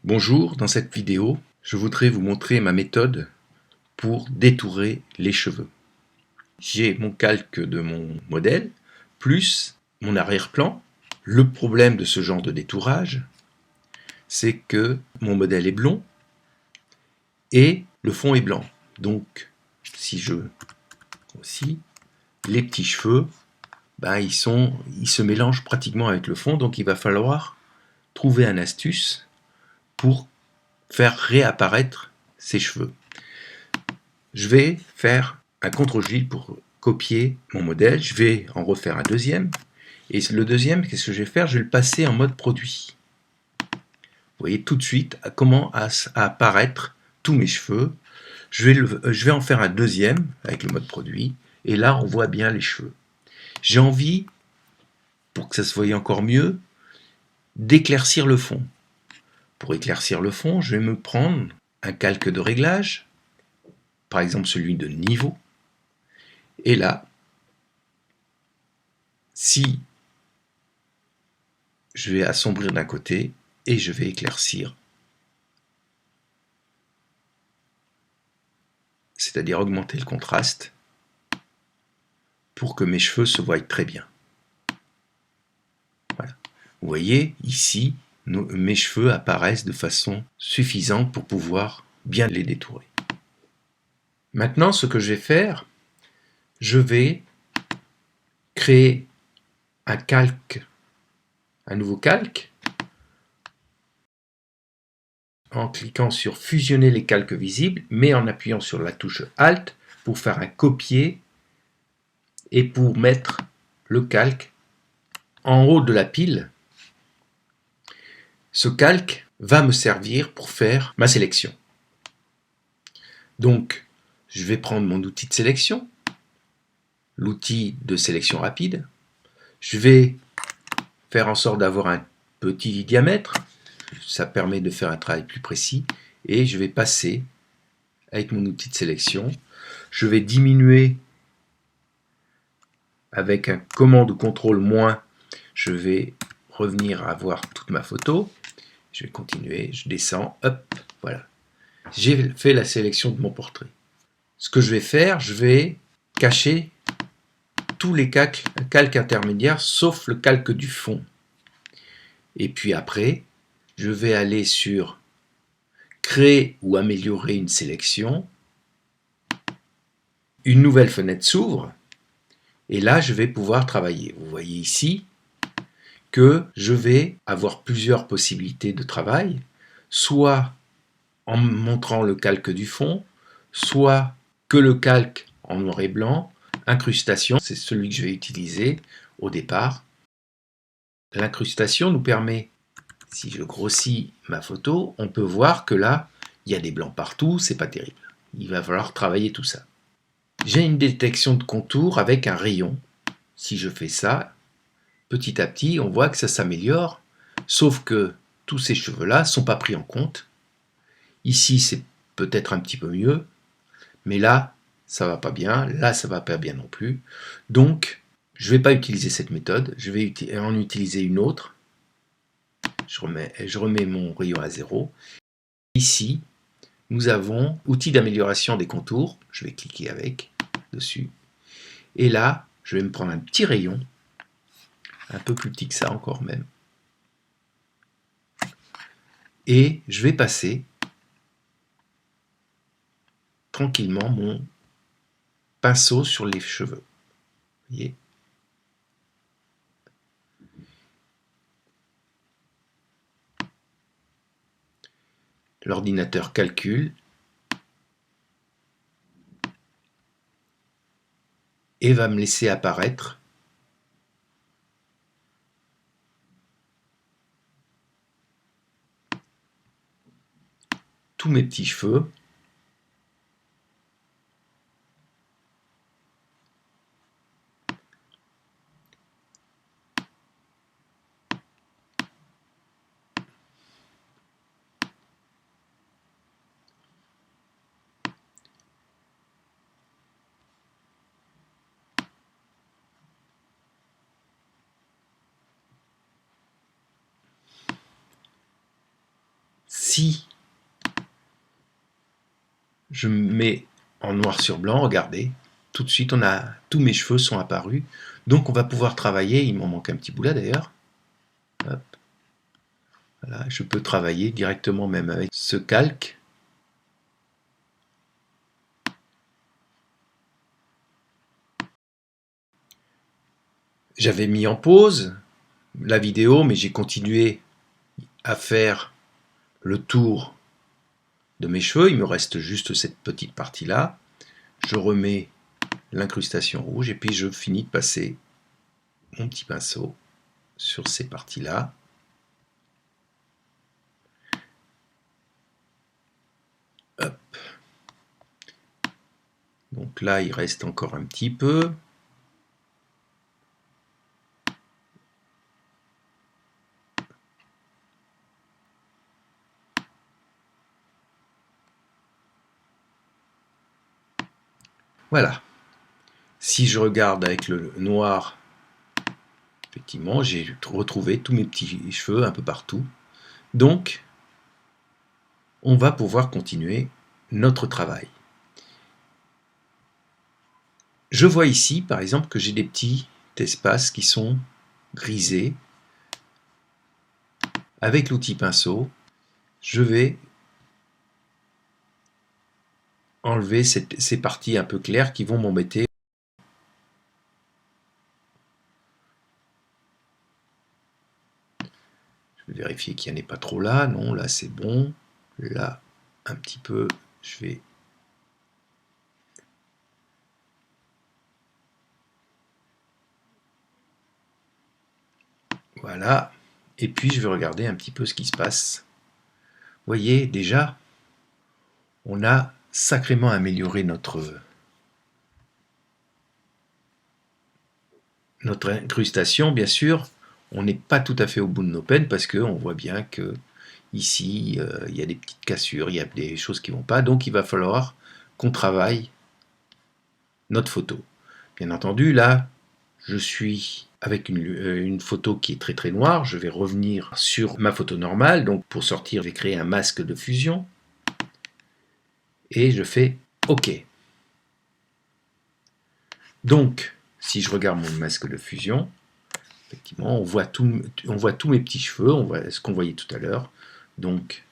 Bonjour, dans cette vidéo, je voudrais vous montrer ma méthode pour détourer les cheveux. J'ai mon calque de mon modèle, plus mon arrière-plan. Le problème de ce genre de détourage, c'est que mon modèle est blond et le fond est blanc. Donc, si je grossis, les petits cheveux, ils se mélangent pratiquement avec le fond, donc il va falloir trouver une astuce pour faire réapparaître ces cheveux. Je vais faire un CTRL-J pour copier mon modèle, je vais en refaire un deuxième, et le deuxième, qu'est-ce que je vais faire? Je vais le passer en mode produit. Vous voyez tout de suite comment apparaître tous mes cheveux. Je vais en faire un deuxième avec le mode produit, et là on voit bien les cheveux. J'ai envie, pour que ça se voie encore mieux, d'éclaircir le fond. Pour éclaircir le fond, je vais me prendre un calque de réglage, par exemple celui de niveau, et là, si je vais assombrir d'un côté et je vais éclaircir, c'est-à-dire augmenter le contraste pour que mes cheveux se voient très bien. Voilà. Vous voyez ici, mes cheveux apparaissent de façon suffisante pour pouvoir bien les détourer. Maintenant, ce que je vais faire, je vais créer un nouveau calque, en cliquant sur fusionner les calques visibles, mais en appuyant sur la touche Alt pour faire un copier et pour mettre le calque en haut de la pile. Ce calque va me servir pour faire ma sélection. Donc, je vais prendre mon outil de sélection, l'outil de sélection rapide. Je vais faire en sorte d'avoir un petit diamètre. Ça permet de faire un travail plus précis. Et je vais passer avec mon outil de sélection. Je vais diminuer avec un commande CTRL moins. Je vais revenir à voir toute ma photo. Je vais continuer, je descends, hop, voilà. J'ai fait la sélection de mon portrait. Ce que je vais faire, je vais cacher tous les calques intermédiaires, sauf le calque du fond. Et puis après, je vais aller sur créer ou améliorer une sélection. Une nouvelle fenêtre s'ouvre. Et là, je vais pouvoir travailler. Vous voyez ici que je vais avoir plusieurs possibilités de travail, soit en montrant le calque du fond, soit que le calque en noir et blanc. Incrustation, c'est celui que je vais utiliser au départ. L'incrustation nous permet, si je grossis ma photo, on peut voir que là, il y a des blancs partout, c'est pas terrible. Il va falloir travailler tout ça. J'ai une détection de contour avec un rayon. Si je fais ça, petit à petit, on voit que ça s'améliore, sauf que tous ces cheveux-là ne sont pas pris en compte. Ici, c'est peut-être un petit peu mieux, mais là, ça va pas bien, là, ça va pas bien non plus. Donc, je ne vais pas utiliser cette méthode, je vais en utiliser une autre. Je remets mon rayon à 0. Ici, nous avons outil d'amélioration des contours. Je vais cliquer dessus. Et là, je vais me prendre un petit rayon, un peu plus petit que ça encore même. Et je vais passer tranquillement mon pinceau sur les cheveux. Vous voyez ? L'ordinateur calcule et va me laisser apparaître tous mes petits cheveux. Si je me mets en noir sur blanc, regardez, tout de suite tous mes cheveux sont apparus. Donc on va pouvoir travailler, il m'en manque un petit bout là d'ailleurs. Voilà, je peux travailler directement même avec ce calque. J'avais mis en pause la vidéo, mais j'ai continué à faire le tour de mes cheveux. Il me reste juste cette petite partie-là. Je remets l'incrustation rouge et puis je finis de passer mon petit pinceau sur ces parties-là. Hop. Donc là, il reste encore un petit peu. Voilà. Si je regarde avec le noir, effectivement, j'ai retrouvé tous mes petits cheveux un peu partout. Donc, on va pouvoir continuer notre travail. Je vois ici, par exemple, que j'ai des petits espaces qui sont grisés. Avec l'outil pinceau, je vais enlever ces parties un peu claires qui vont m'embêter. Je vais vérifier qu'il n'y en ait pas trop là. Non, là c'est bon. Là, un petit peu, je vais... Voilà. Et puis je vais regarder un petit peu ce qui se passe. Vous voyez, déjà, on a sacrément amélioré notre incrustation. Bien sûr, on n'est pas tout à fait au bout de nos peines parce qu'on voit bien que ici, il y a des petites cassures, il y a des choses qui ne vont pas. Donc, il va falloir qu'on travaille notre photo. Bien entendu, là, je suis avec une photo qui est très très noire. Je vais revenir sur ma photo normale. Donc, pour sortir, je vais créer un masque de fusion. Et je fais OK. Donc, si je regarde mon masque de fusion, effectivement, on voit tous mes petits cheveux, on voit ce qu'on voyait tout à l'heure. Donc,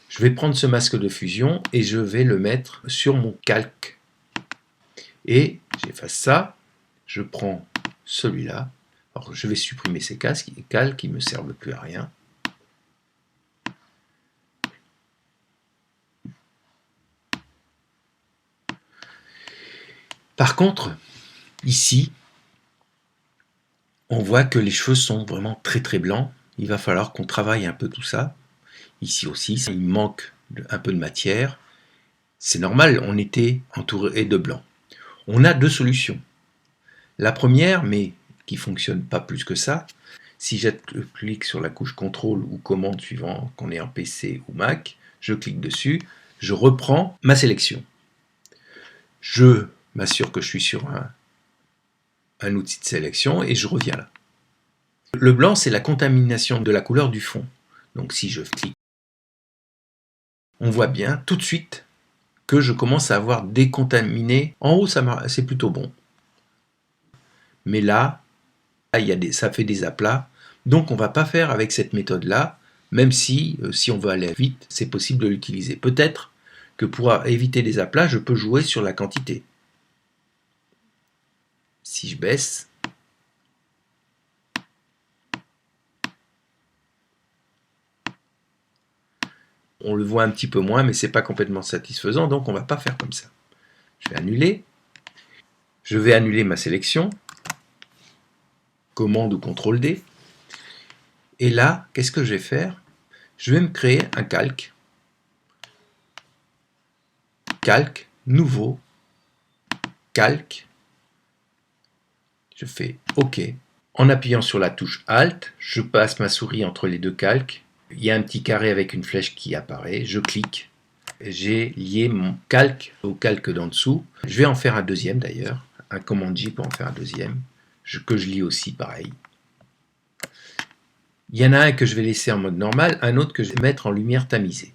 je vais prendre ce masque de fusion et je vais le mettre sur mon calque. Et j'efface ça, je prends celui-là. Alors, je vais supprimer ces calques qui ne me servent plus à rien. Par contre, ici, on voit que les cheveux sont vraiment très très blancs. Il va falloir qu'on travaille un peu tout ça. Ici aussi, il manque un peu de matière. C'est normal, on était entouré de blanc. On a deux solutions. La première, mais qui ne fonctionne pas plus que ça, si je clique sur la couche contrôle ou commande suivant qu'on est en PC ou Mac, je clique dessus, je reprends ma sélection. Je m'assure que je suis sur un outil de sélection et je reviens là. Le blanc, c'est la contamination de la couleur du fond. Donc si je clique, on voit bien tout de suite que je commence à avoir décontaminé. En haut, c'est plutôt bon. Mais là, ça fait des aplats. Donc on ne va pas faire avec cette méthode-là, même si on veut aller vite, c'est possible de l'utiliser. Peut-être que pour éviter les aplats, je peux jouer sur la quantité. Si je baisse, on le voit un petit peu moins, mais ce n'est pas complètement satisfaisant, donc on ne va pas faire comme ça. Je vais annuler. Je vais annuler ma sélection. Commande ou CTRL D. Et là, qu'est-ce que je vais faire? Je vais me créer un calque. Calque, nouveau, calque. Je fais OK. En appuyant sur la touche Alt, je passe ma souris entre les deux calques. Il y a un petit carré avec une flèche qui apparaît. Je clique. J'ai lié mon calque au calque d'en dessous. Je vais en faire un deuxième d'ailleurs. Un commande J pour en faire un deuxième. Que je lis aussi pareil. Il y en a un que je vais laisser en mode normal, un autre que je vais mettre en lumière tamisée.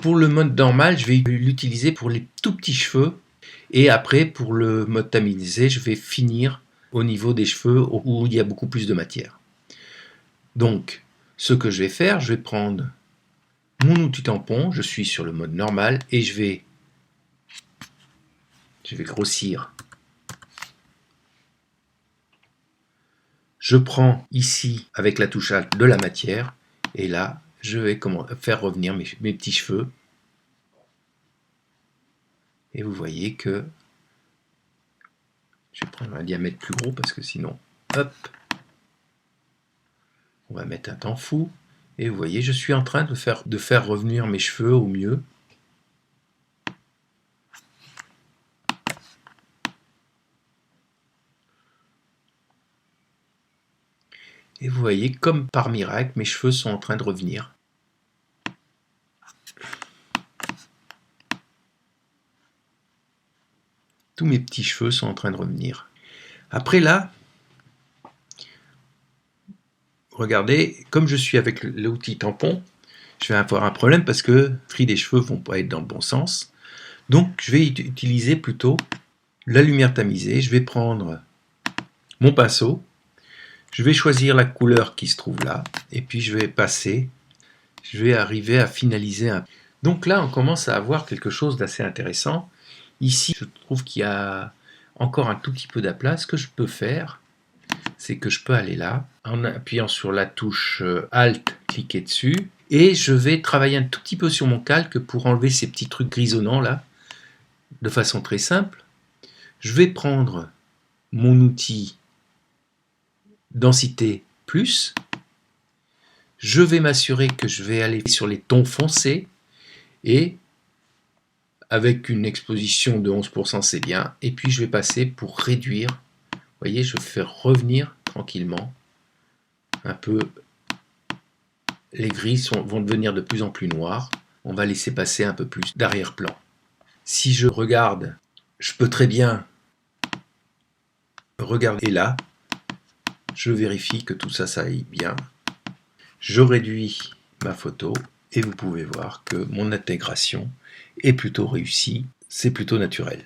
Pour le mode normal, je vais l'utiliser pour les tout petits cheveux. Et après, pour le mode tamisé, je vais finir au niveau des cheveux où il y a beaucoup plus de matière. Donc, ce que je vais faire, je vais prendre mon outil tampon, je suis sur le mode normal et je vais grossir. Je prends ici, avec la touche Alt, de la matière et là, je vais faire revenir mes petits cheveux. Et vous voyez que je vais prendre un diamètre plus gros parce que sinon, hop, on va mettre un temps fou. Et vous voyez, je suis en train de faire revenir mes cheveux au mieux. Et vous voyez, comme par miracle, mes cheveux sont en train de revenir. Tous mes petits cheveux sont en train de revenir. Après là, regardez, comme je suis avec l'outil tampon, je vais avoir un problème parce que le tri des cheveux ne vont pas être dans le bon sens. Donc je vais utiliser plutôt la lumière tamisée. Je vais prendre mon pinceau, je vais choisir la couleur qui se trouve là, et puis je vais passer, je vais arriver à finaliser un. Donc là, on commence à avoir quelque chose d'assez intéressant. Ici, je trouve qu'il y a encore un tout petit peu d'aplat. Ce que je peux faire, c'est que je peux aller là, en appuyant sur la touche Alt, cliquer dessus, et je vais travailler un tout petit peu sur mon calque pour enlever ces petits trucs grisonnants là, de façon très simple. Je vais prendre mon outil densité plus, je vais m'assurer que je vais aller sur les tons foncés, et avec une exposition de 11%, c'est bien, et puis je vais passer pour réduire. Vous voyez, je fais revenir tranquillement un peu. Les gris vont devenir de plus en plus noirs. On va laisser passer un peu plus d'arrière-plan. Si je regarde, je peux très bien regarder là. Je vérifie que tout ça, ça aille bien. Je réduis ma photo et vous pouvez voir que mon intégration est plutôt réussie. C'est plutôt naturel.